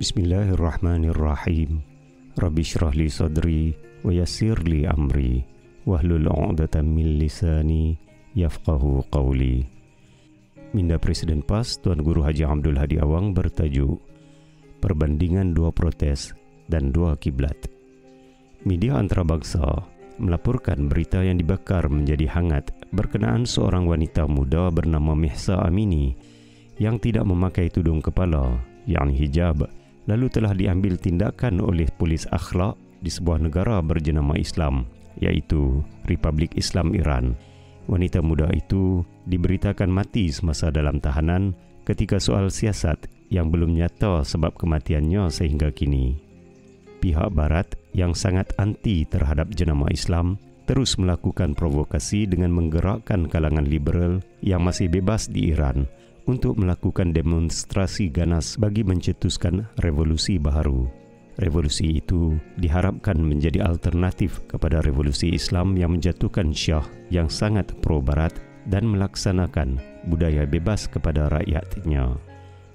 Bismillahirrahmanirrahim. Rabbi shrah li sadri wa yassir li amri wahlul 'uqdatam min lisani yafqahu qawli. Minda Presiden PAS Tuan Guru Haji Abdul Hadi Awang bertajuk Perbandingan Dua Protes dan Dua Kiblat. Media antarabangsa melaporkan berita yang dibakar menjadi hangat berkenaan seorang wanita muda bernama Mihsa Amini yang tidak memakai tudung kepala, yakni hijab, lalu telah diambil tindakan oleh polis akhlak di sebuah negara berjenama Islam, iaitu Republik Islam Iran. Wanita muda itu diberitakan mati semasa dalam tahanan ketika soal siasat yang belum nyata sebab kematiannya sehingga kini. Pihak Barat yang sangat anti terhadap jenama Islam terus melakukan provokasi dengan menggerakkan kalangan liberal yang masih bebas di Iran untuk melakukan demonstrasi ganas bagi mencetuskan revolusi baru. Revolusi itu diharapkan menjadi alternatif kepada revolusi Islam yang menjatuhkan Syah yang sangat pro-Barat dan melaksanakan budaya bebas kepada rakyatnya.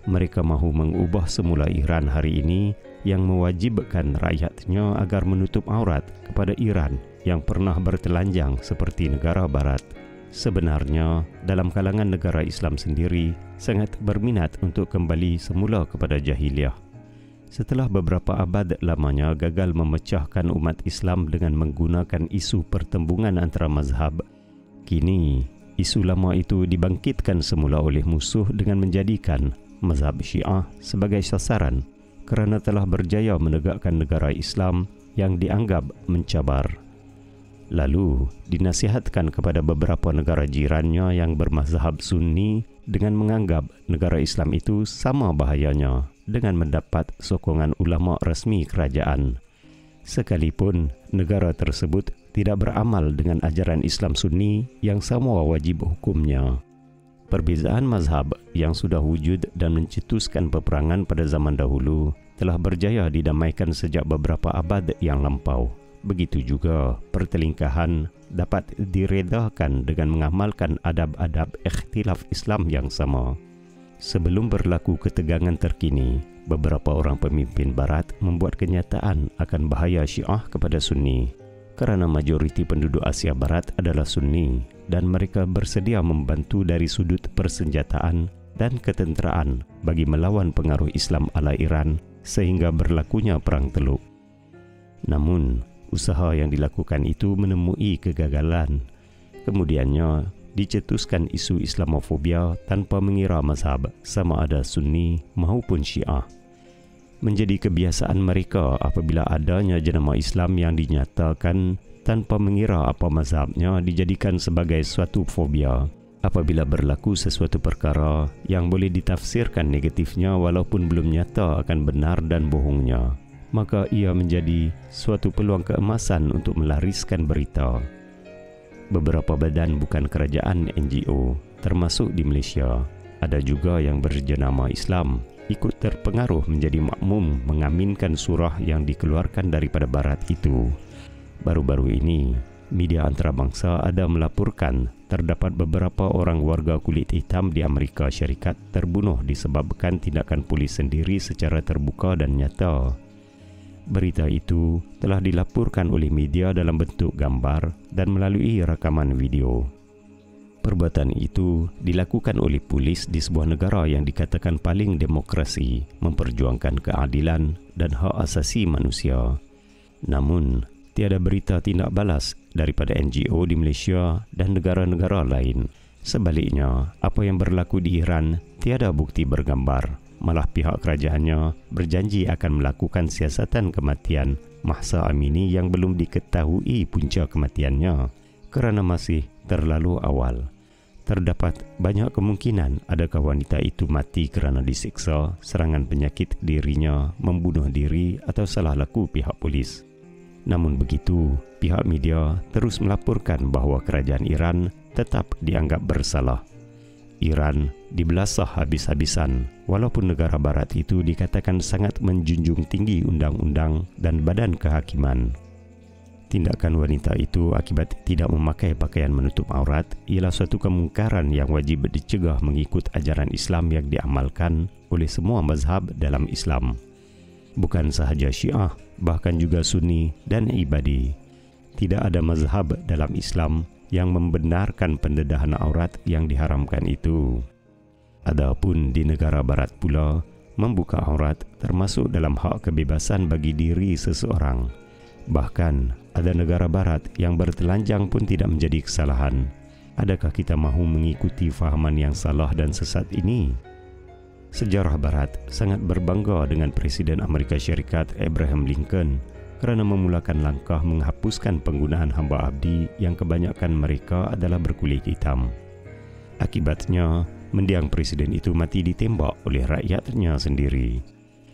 Mereka mahu mengubah semula Iran hari ini yang mewajibkan rakyatnya agar menutup aurat kepada Iran yang pernah bertelanjang seperti negara Barat. Sebenarnya, dalam kalangan negara Islam sendiri sangat berminat untuk kembali semula kepada jahiliyah. Setelah beberapa abad lamanya gagal memecahkan umat Islam dengan menggunakan isu pertembungan antara mazhab, kini isu lama itu dibangkitkan semula oleh musuh dengan menjadikan mazhab Syiah sebagai sasaran kerana telah berjaya menegakkan negara Islam yang dianggap mencabar. Lalu dinasihatkan kepada beberapa negara jirannya yang bermazhab Sunni dengan menganggap negara Islam itu sama bahayanya dengan mendapat sokongan ulama resmi kerajaan. Sekalipun negara tersebut tidak beramal dengan ajaran Islam Sunni yang sama wajib hukumnya. Perbezaan mazhab yang sudah wujud dan mencetuskan peperangan pada zaman dahulu telah berjaya didamaikan sejak beberapa abad yang lampau. Begitu juga pertelingkahan dapat diredakan dengan mengamalkan adab-adab ikhtilaf Islam yang sama. Sebelum berlaku ketegangan terkini, beberapa orang pemimpin Barat membuat kenyataan akan bahaya Syiah kepada Sunni kerana majoriti penduduk Asia Barat adalah Sunni dan mereka bersedia membantu dari sudut persenjataan dan ketenteraan bagi melawan pengaruh Islam ala Iran sehingga berlakunya perang teluk. Namun, usaha yang dilakukan itu menemui kegagalan. Kemudiannya, dicetuskan isu Islamofobia tanpa mengira mazhab sama ada Sunni maupun Syiah. Menjadi kebiasaan mereka apabila adanya jenama Islam yang dinyatakan tanpa mengira apa mazhabnya dijadikan sebagai suatu fobia. Apabila berlaku sesuatu perkara yang boleh ditafsirkan negatifnya walaupun belum nyata akan benar dan bohongnya, maka ia menjadi suatu peluang keemasan untuk melariskan berita. Beberapa badan bukan kerajaan NGO, termasuk di Malaysia, ada juga yang berjenama Islam, ikut terpengaruh menjadi makmum mengaminkan surah yang dikeluarkan daripada Barat itu. Baru-baru ini, media antarabangsa ada melaporkan terdapat beberapa orang warga kulit hitam di Amerika Syarikat terbunuh disebabkan tindakan polis sendiri secara terbuka dan nyata. Berita itu telah dilaporkan oleh media dalam bentuk gambar dan melalui rakaman video. Perbuatan itu dilakukan oleh polis di sebuah negara yang dikatakan paling demokrasi, memperjuangkan keadilan dan hak asasi manusia. Namun, tiada berita tindak balas daripada NGO di Malaysia dan negara-negara lain. Sebaliknya, apa yang berlaku di Iran tiada bukti bergambar. Malah pihak kerajaannya berjanji akan melakukan siasatan kematian Mahsa Amini yang belum diketahui punca kematiannya kerana masih terlalu awal. Terdapat banyak kemungkinan adakah wanita itu mati kerana disiksa, serangan penyakit dirinya, membunuh diri atau salah laku pihak polis. Namun begitu, pihak media terus melaporkan bahawa kerajaan Iran tetap dianggap bersalah. Iran dibelasah habis-habisan walaupun negara Barat itu dikatakan sangat menjunjung tinggi undang-undang dan badan kehakiman. Tindakan wanita itu akibat tidak memakai pakaian menutup aurat ialah suatu kemungkaran yang wajib dicegah mengikut ajaran Islam yang diamalkan oleh semua mazhab dalam Islam. Bukan sahaja Syiah, bahkan juga Sunni dan Ibadi. Tidak ada mazhab dalam Islam yang membenarkan pendedahan aurat yang diharamkan itu. Adapun di negara barat pula, membuka aurat termasuk dalam hak kebebasan bagi diri seseorang. Bahkan ada negara barat yang bertelanjang pun tidak menjadi kesalahan. Adakah kita mahu mengikuti fahaman yang salah dan sesat ini? Sejarah barat sangat berbangga dengan Presiden Amerika Syarikat Abraham Lincoln kerana memulakan langkah menghapuskan penggunaan hamba abdi yang kebanyakan mereka adalah berkulit hitam. Akibatnya, mendiang presiden itu mati ditembak oleh rakyatnya sendiri.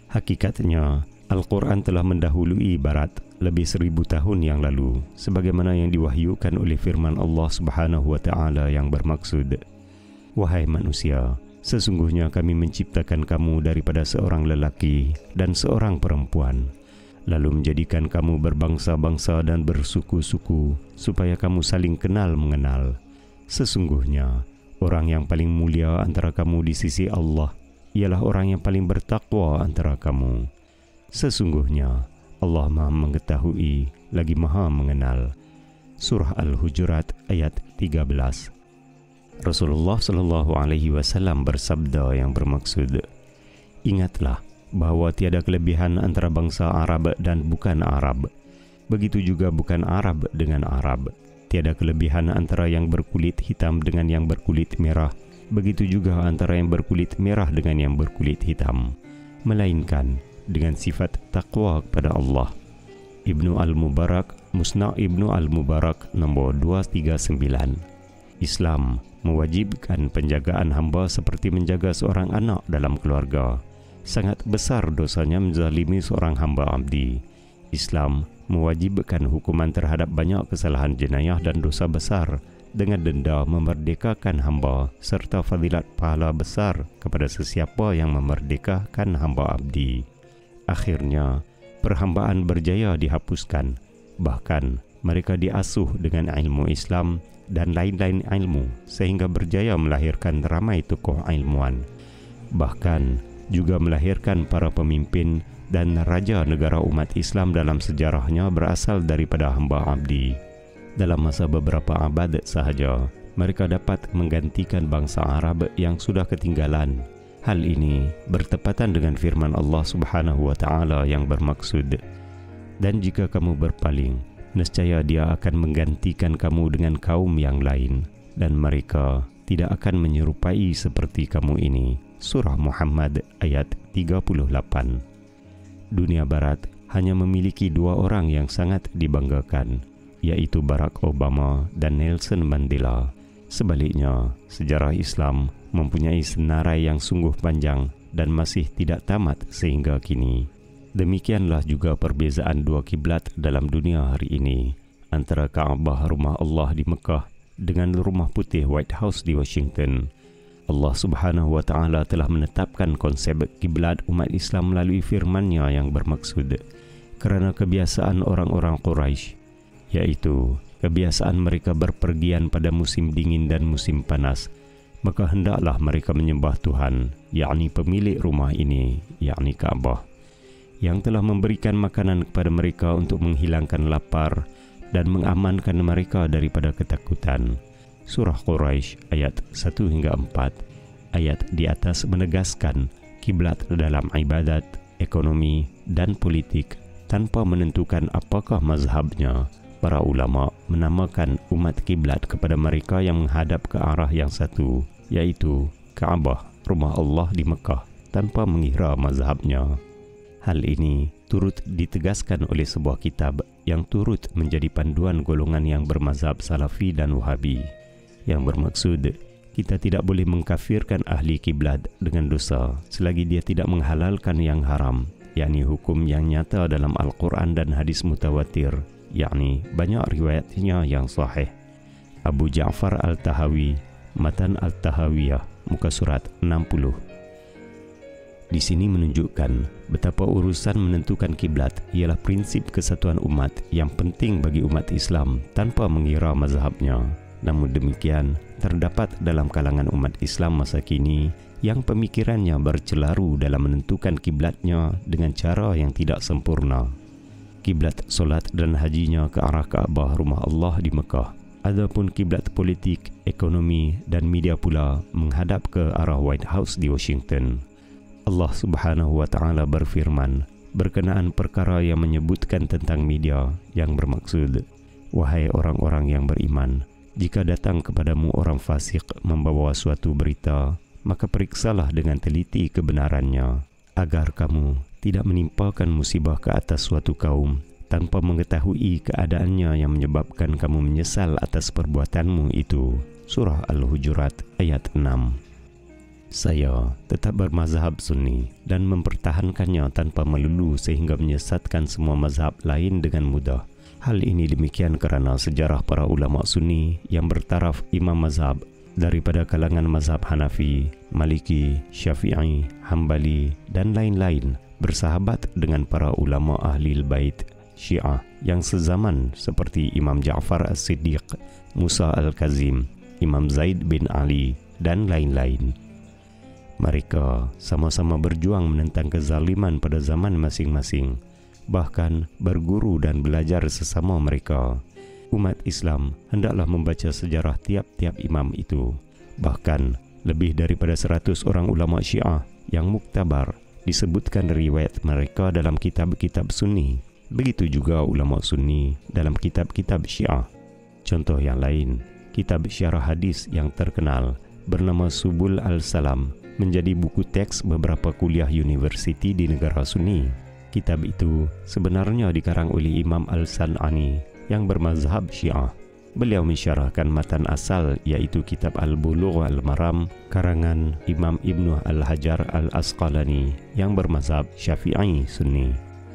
Hakikatnya, Al-Quran telah mendahului barat lebih 1000 tahun yang lalu, sebagaimana yang diwahyukan oleh firman Allah Subhanahu wa Ta'ala yang bermaksud, "Wahai manusia, sesungguhnya kami menciptakan kamu daripada seorang lelaki dan seorang perempuan, lalu menjadikan kamu berbangsa-bangsa dan bersuku-suku, supaya kamu saling kenal mengenal. Sesungguhnya, orang yang paling mulia antara kamu di sisi Allah ialah orang yang paling bertakwa antara kamu. Sesungguhnya, Allah Maha mengetahui lagi Maha mengenal." Surah Al-Hujurat ayat 13. Rasulullah SAW bersabda yang bermaksud, "Ingatlah bahawa tiada kelebihan antara bangsa Arab dan bukan Arab. Begitu juga bukan Arab dengan Arab. Tiada kelebihan antara yang berkulit hitam dengan yang berkulit merah. Begitu juga antara yang berkulit merah dengan yang berkulit hitam. Melainkan dengan sifat taqwa kepada Allah." Ibnu Al-Mubarak, Musna' Ibnu Al-Mubarak nombor 239. Islam mewajibkan penjagaan hamba seperti menjaga seorang anak dalam keluarga. Sangat besar dosanya menzalimi seorang hamba abdi. Islam mewajibkan hukuman terhadap banyak kesalahan jenayah dan dosa besar dengan denda memerdekakan hamba serta fadilat pahala besar kepada sesiapa yang memerdekakan hamba abdi. Akhirnya, perhambaan berjaya dihapuskan. Bahkan, mereka diasuh dengan ilmu Islam dan lain-lain ilmu sehingga berjaya melahirkan ramai tokoh ilmuwan. Bahkan juga melahirkan para pemimpin dan raja negara umat Islam dalam sejarahnya berasal daripada hamba abdi. Dalam masa beberapa abad sahaja, mereka dapat menggantikan bangsa Arab yang sudah ketinggalan. Hal ini bertepatan dengan firman Allah Subhanahu wa Ta'ala yang bermaksud, "Dan jika kamu berpaling, nescaya Dia akan menggantikan kamu dengan kaum yang lain, dan mereka tidak akan menyerupai seperti kamu ini." Surah Muhammad ayat 38. Dunia Barat hanya memiliki 2 orang yang sangat dibanggakan, yaitu Barack Obama dan Nelson Mandela. Sebaliknya, sejarah Islam mempunyai senarai yang sungguh panjang dan masih tidak tamat sehingga kini. Demikianlah juga perbezaan 2 kiblat dalam dunia hari ini, antara Kaabah rumah Allah di Mekah dengan rumah putih White House di Washington. Allah Subhanahu wa Ta'ala telah menetapkan konsep kiblat umat Islam melalui firman-Nya yang bermaksud, kerana kebiasaan orang-orang Quraisy, yaitu kebiasaan mereka berpergian pada musim dingin dan musim panas, maka hendaklah mereka menyembah Tuhan, yakni pemilik rumah ini, yakni Kaabah, yang telah memberikan makanan kepada mereka untuk menghilangkan lapar dan mengamankan mereka daripada ketakutan. Surah Quraisy ayat 1 hingga 4. Ayat di atas menegaskan kiblat dalam ibadat, ekonomi dan politik tanpa menentukan apakah mazhabnya. Para ulama menamakan umat kiblat kepada mereka yang menghadap ke arah yang satu, yaitu Kaabah, rumah Allah di Mekah, tanpa mengira mazhabnya. Hal ini turut ditegaskan oleh sebuah kitab yang turut menjadi panduan golongan yang bermazhab Salafi dan Wahabi, yang bermaksud kita tidak boleh mengkafirkan ahli kiblat dengan dosa selagi dia tidak menghalalkan yang haram, yakni hukum yang nyata dalam Al-Quran dan hadis mutawatir, yakni banyak riwayatnya yang sahih. Abu Ja'far Al-Tahawi, Matan Al-Tahawiyah, muka surat 60. Di sini menunjukkan betapa urusan menentukan kiblat ialah prinsip kesatuan umat yang penting bagi umat Islam tanpa mengira mazhabnya. Namun demikian, terdapat dalam kalangan umat Islam masa kini yang pemikirannya bercelaru dalam menentukan kiblatnya dengan cara yang tidak sempurna. Kiblat solat dan hajinya ke arah Kaabah rumah Allah di Mekah. Adapun kiblat politik, ekonomi dan media pula menghadap ke arah White House di Washington. Allah Subhanahu wa taala berfirman berkenaan perkara yang menyebutkan tentang media yang bermaksud, wahai orang-orang yang beriman, jika datang kepadamu orang fasik membawa suatu berita, maka periksalah dengan teliti kebenarannya, agar kamu tidak menimpakan musibah ke atas suatu kaum tanpa mengetahui keadaannya yang menyebabkan kamu menyesal atas perbuatanmu itu. Surah Al-Hujurat ayat 6. Saya tetap bermazhab Sunni dan mempertahankannya tanpa melulu sehingga menyesatkan semua mazhab lain dengan mudah. Hal ini demikian kerana sejarah para ulama Sunni yang bertaraf imam mazhab daripada kalangan mazhab Hanafi, Maliki, Syafi'i, Hambali dan lain-lain bersahabat dengan para ulama Ahlil Bait Syiah yang sezaman seperti Imam Ja'far As-Siddiq, Musa Al-Kazim, Imam Zaid bin Ali dan lain-lain. Mereka sama-sama berjuang menentang kezaliman pada zaman masing-masing, bahkan berguru dan belajar sesama mereka. Umat Islam hendaklah membaca sejarah tiap-tiap imam itu. Bahkan lebih daripada 100 orang ulama Syiah yang muktabar disebutkan riwayat mereka dalam kitab-kitab Sunni. Begitu juga ulama Sunni dalam kitab-kitab Syiah. Contoh yang lain, kitab syarah hadis yang terkenal bernama Subul Al-Salam menjadi buku teks beberapa kuliah universiti di negara Sunni. Kitab itu sebenarnya dikarang oleh Imam Al-San'ani yang bermazhab Syiah. Beliau mensyarahkan matan asal iaitu kitab Al-Bulugh Al-Maram karangan Imam Ibnu Al-Hajar Al-Asqalani yang bermazhab Syafi'i Sunni.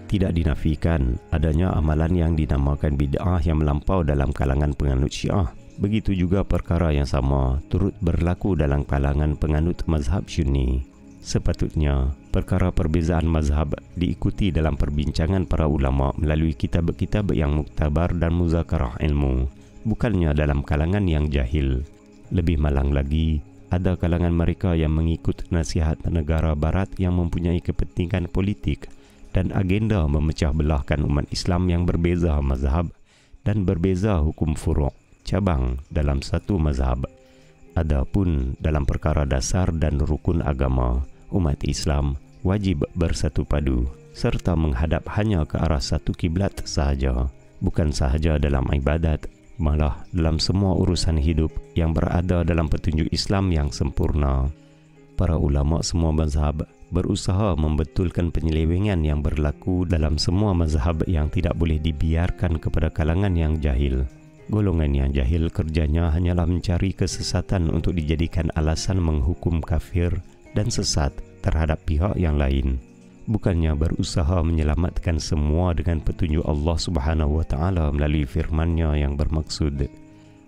Tidak dinafikan adanya amalan yang dinamakan bid'ah yang melampau dalam kalangan penganut Syiah. Begitu juga perkara yang sama turut berlaku dalam kalangan penganut mazhab Sunni. Sepatutnya perkara perbezaan mazhab diikuti dalam perbincangan para ulama melalui kitab-kitab yang muktabar dan muzakarah ilmu, bukannya dalam kalangan yang jahil. Lebih malang lagi, ada kalangan mereka yang mengikut nasihat negara barat yang mempunyai kepentingan politik dan agenda memecah belahkan umat Islam yang berbeza mazhab dan berbeza hukum furu' cabang dalam satu mazhab. Adapun dalam perkara dasar dan rukun agama, umat Islam wajib bersatu padu serta menghadap hanya ke arah satu kiblat sahaja, bukan sahaja dalam ibadat, malah dalam semua urusan hidup yang berada dalam petunjuk Islam yang sempurna. Para ulama semua mazhab berusaha membetulkan penyelewengan yang berlaku dalam semua mazhab yang tidak boleh dibiarkan kepada kalangan yang jahil. Golongan yang jahil kerjanya hanyalah mencari kesesatan untuk dijadikan alasan menghukum kafir dan sesat terhadap pihak yang lain, bukannya berusaha menyelamatkan semua dengan petunjuk Allah Subhanahu wa taala melalui firman-Nya yang bermaksud,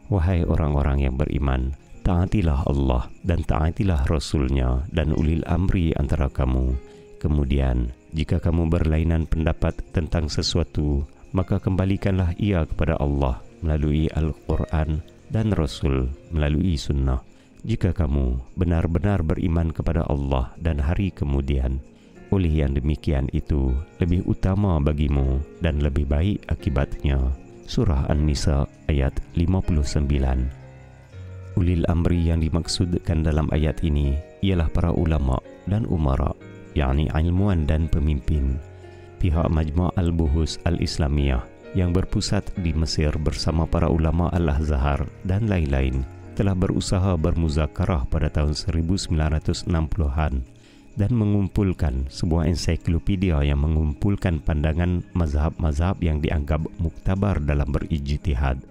wahai orang-orang yang beriman, taatilah Allah dan taatilah Rasul-Nya dan ulil amri antara kamu. Kemudian jika kamu berlainan pendapat tentang sesuatu, maka kembalikanlah ia kepada Allah melalui Al-Quran dan Rasul melalui sunnah. Jika kamu benar-benar beriman kepada Allah dan hari kemudian, oleh yang demikian itu lebih utama bagimu dan lebih baik akibatnya. Surah An-Nisa ayat 59. Ulil amri yang dimaksudkan dalam ayat ini ialah para ulama dan umara, yakni ilmuwan dan pemimpin. Pihak Majma' Al-Buhus Al-Islamiyah yang berpusat di Mesir bersama para ulama Al-Azhar dan lain-lain telah berusaha bermuzakarah pada tahun 1960-an dan mengumpulkan sebuah ensiklopedia yang mengumpulkan pandangan mazhab-mazhab yang dianggap muktabar dalam berijtihad.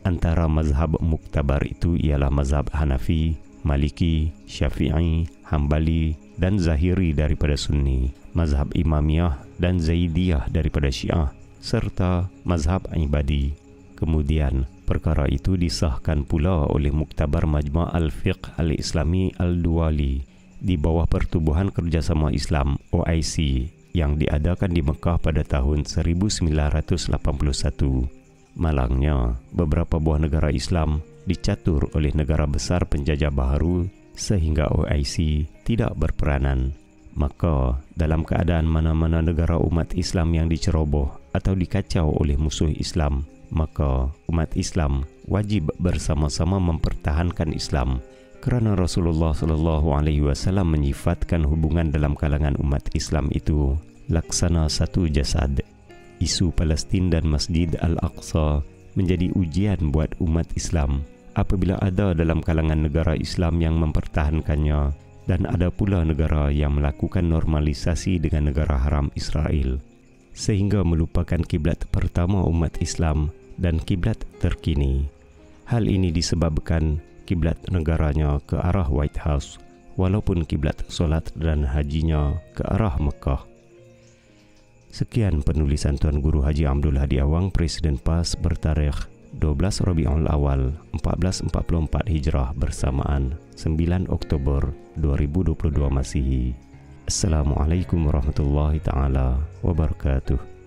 Antara mazhab muktabar itu ialah mazhab Hanafi, Maliki, Syafi'i, Hambali dan Zahiri daripada Sunni, mazhab Imamiyah dan Zaidiyah daripada Syiah, serta mazhab Ibadi. Kemudian perkara itu disahkan pula oleh Muktabar Majma' Al-Fiqh Al-Islami Al-Duwali di bawah Pertubuhan Kerjasama Islam OIC yang diadakan di Mekah pada tahun 1981. Malangnya, beberapa buah negara Islam dicatur oleh negara besar penjajah baharu sehingga OIC tidak berperanan. Maka dalam keadaan mana-mana negara umat Islam yang diceroboh atau dikacau oleh musuh Islam, maka umat Islam wajib bersama-sama mempertahankan Islam, kerana Rasulullah SAW menyifatkan hubungan dalam kalangan umat Islam itu laksana satu jasad. Isu Palestin dan Masjid Al-Aqsa menjadi ujian buat umat Islam apabila ada dalam kalangan negara Islam yang mempertahankannya dan ada pula negara yang melakukan normalisasi dengan negara haram Israel, sehingga melupakan kiblat pertama umat Islam dan kiblat terkini. Hal ini disebabkan kiblat negaranya ke arah White House, walaupun kiblat solat dan hajinya ke arah Mekah. Sekian penulisan Tuan Guru Haji Abdul Hadi Awang, Presiden PAS bertarikh 12 Rabiul Awal 1444 Hijrah bersamaan 9 Oktober 2022 Masihi. Assalamualaikum warahmatullahi taala wabarakatuh.